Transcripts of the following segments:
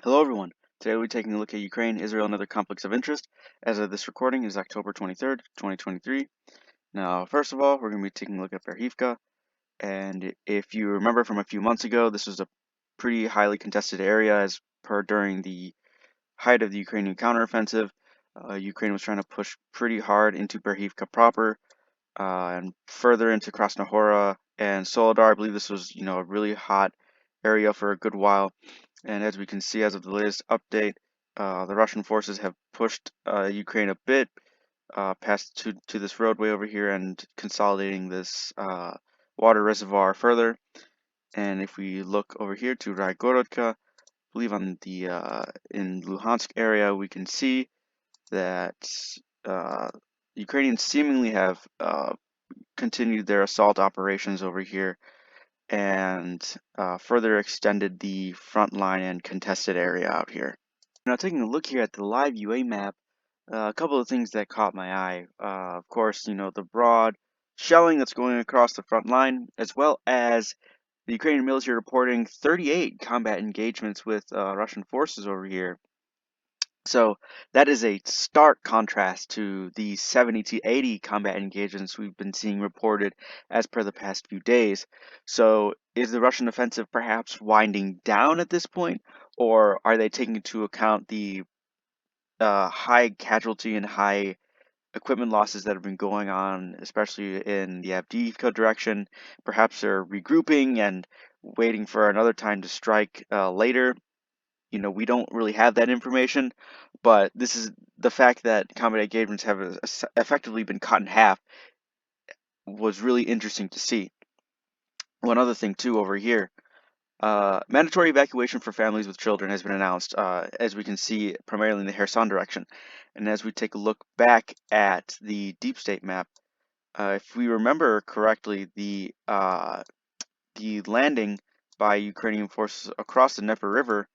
Hello everyone. Today we're taking a look at Ukraine, Israel, and other conflicts of interest. As of this recording is October 23rd, 2023. Now, first of all, we're going to be taking a look at Berhivka. And if you remember from a few months ago, this was a pretty highly contested area as per during the height of the Ukrainian counteroffensive. Ukraine was trying to push pretty hard into Berhivka proper and further into Krasnohora and Soledar. I believe this was, a really hot area for a good while. And as we can see, as of the latest update, the Russian forces have pushed Ukraine a bit past to this roadway over here and consolidating this water reservoir further. And if we look over here to Raigorodka, I believe on the in Luhansk area, we can see that uh, Ukrainians seemingly have continued their assault operations over here and further extended the front line and contested area out here. Now, taking a look here at the live UA map, a couple of things that caught my eye. Of course, the broad shelling that's going across the front line, as well as the Ukrainian military reporting 38 combat engagements with Russian forces over here. So that is a stark contrast to the 70 to 80 combat engagements we've been seeing reported as per the past few days. So is the Russian offensive perhaps winding down at this point, or are they taking into account the high casualty and high equipment losses that have been going on, especially in the Avdiivka direction? Perhaps they're regrouping and waiting for another time to strike later. We don't really have that information, but this is the fact that combat engagements have effectively been cut in half was really interesting to see. One other thing too over here, mandatory evacuation for families with children has been announced, as we can see primarily in the Kherson direction. And as we take a look back at the deep state map, if we remember correctly, the landing by Ukrainian forces across the Dnieper River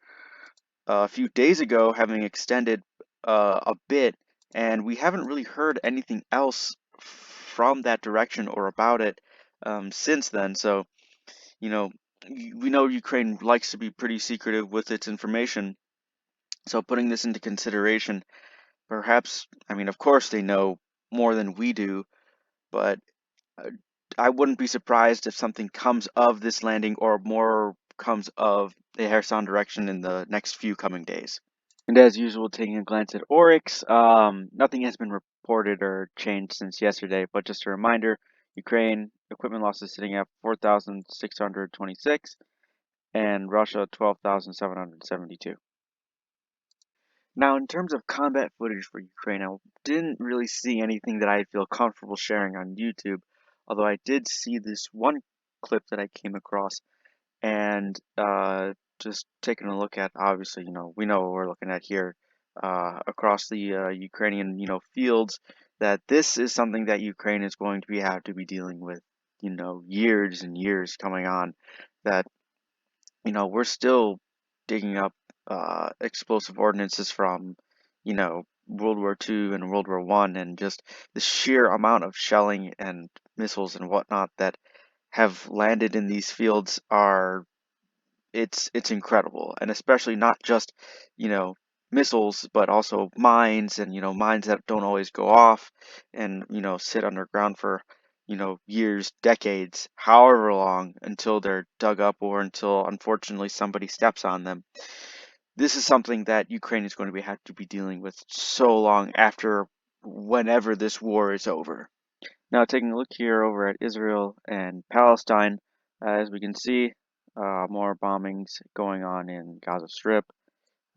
a few days ago having extended a bit, and we haven't really heard anything else from that direction or about it since then. So, you know, we know Ukraine likes to be pretty secretive with its information. So, putting this into consideration, perhaps, I mean, of course, they know more than we do, but uh, I wouldn't be surprised if something comes of this landing or more comes of the Kherson direction in the next few coming days. And as usual, taking a glance at Oryx, nothing has been reported or changed since yesterday, but just a reminder, Ukraine equipment losses sitting at 4,626 and Russia 12,772. Now, in terms of combat footage for Ukraine, I didn't really see anything that I feel comfortable sharing on YouTube, although I did see this one clip that I came across and just taking a look at, obviously, we know what we're looking at here across the Ukrainian, fields, that this is something that Ukraine is going to have to be dealing with, years and years coming on, that, we're still digging up explosive ordinances from, World War II and World War One, and just the sheer amount of shelling and missiles and whatnot that have landed in these fields are it's incredible, and especially not just missiles, but also mines, and mines that don't always go off and sit underground for years, decades, however long, until they're dug up or until unfortunately somebody steps on them. This is something that Ukraine is going to have to be dealing with so long after whenever this war is over. Now, taking a look here over at Israel and Palestine, as we can see, more bombings going on in Gaza Strip,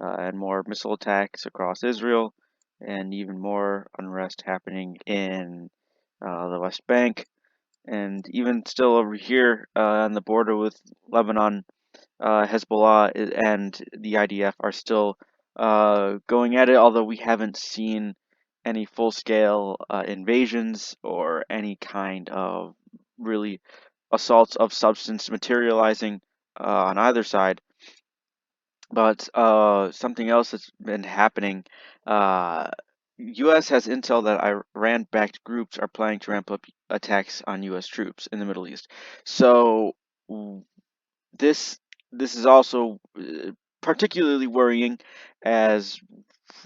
and more missile attacks across Israel, and even more unrest happening in the West Bank, and even still over here on the border with Lebanon, Hezbollah and the IDF are still going at it, although we haven't seen any full-scale invasions or any kind of really assaults of substance materializing on either side. But something else that's been happening, U.S. has intel that Iran-backed groups are planning to ramp up attacks on U.S. troops in the Middle East. So this this is also particularly worrying, as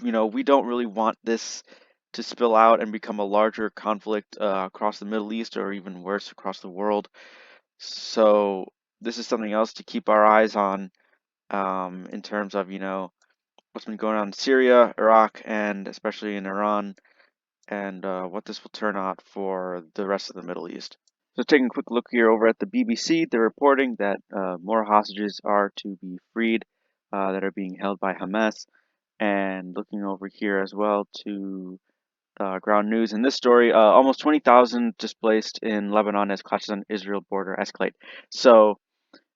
we don't really want this to spill out and become a larger conflict across the Middle East, or even worse, across the world. So this is something else to keep our eyes on, in terms of what's been going on in Syria, Iraq, and especially in Iran, and what this will turn out for the rest of the Middle East. So taking a quick look here over at the BBC, they're reporting that more hostages are to be freed that are being held by Hamas. And looking over here as well to ground news in this story, almost 20,000 displaced in Lebanon as clashes on Israel border escalate. So,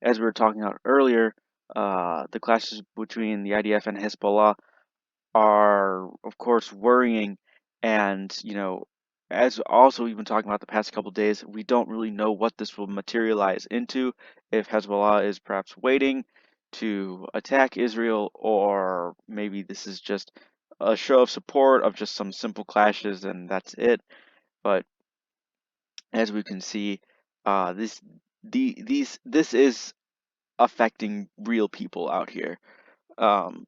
as we were talking about earlier, the clashes between the IDF and Hezbollah are, of course, worrying. And, as also we've been talking about the past couple days, we don't really know what this will materialize into, if Hezbollah is perhaps waiting to attack Israel, or maybe this is just a show of support of just some simple clashes and that's it. But as we can see, this is affecting real people out here.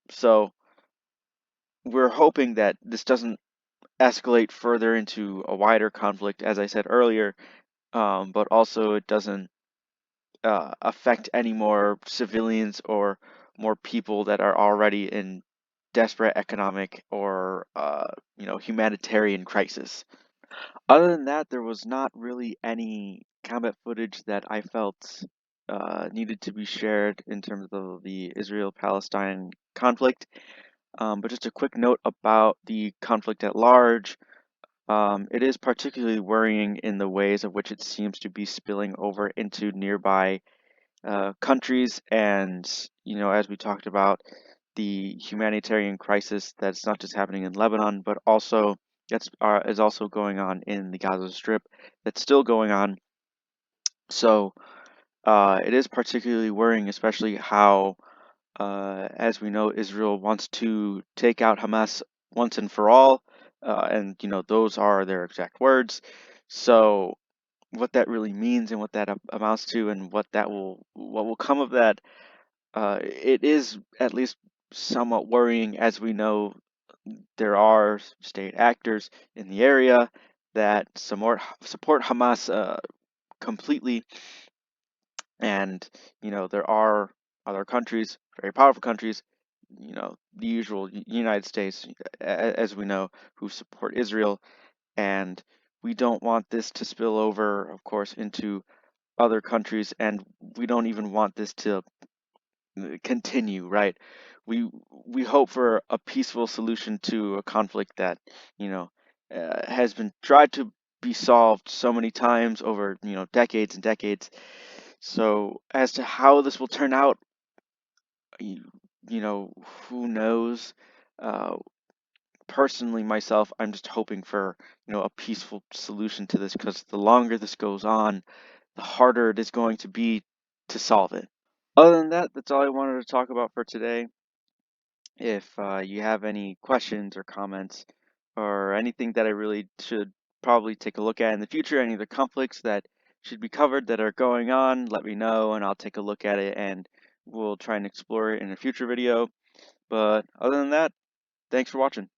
So we're hoping that this doesn't escalate further into a wider conflict, as I said earlier, but also it doesn't affect any more civilians or more people that are already in desperate economic or humanitarian crisis. Other than that, there was not really any combat footage that I felt needed to be shared in terms of the Israel-Palestine conflict. But just a quick note about the conflict at large. It is particularly worrying in the ways of which it seems to be spilling over into nearby countries, and as we talked about, the humanitarian crisis that's not just happening in Lebanon, but also is also going on in the Gaza Strip. That's still going on. So it is particularly worrying, especially how, as we know, Israel wants to take out Hamas once and for all, and those are their exact words. So what that really means and what that amounts to, and what will come of that, it is at least somewhat worrying, as we know there are state actors in the area that support Hamas completely. And there are other countries, very powerful countries, the usual United States, as we know, who support Israel. And we don't want this to spill over, of course, into other countries, and we don't even want this to continue, right? We hope for a peaceful solution to a conflict that you know has been tried to be solved so many times over decades and decades. So as to how this will turn out, you, who knows? Uh, Personally, myself, I'm just hoping for a peaceful solution to this, because the longer this goes on, the harder it is going to be to solve it. Other than that, that's all I wanted to talk about for today. If you have any questions or comments, or anything that I really should probably take a look at in the future, any of the conflicts that should be covered that are going on, let me know and I'll take a look at it, and we'll try and explore it in a future video. But other than that, thanks for watching.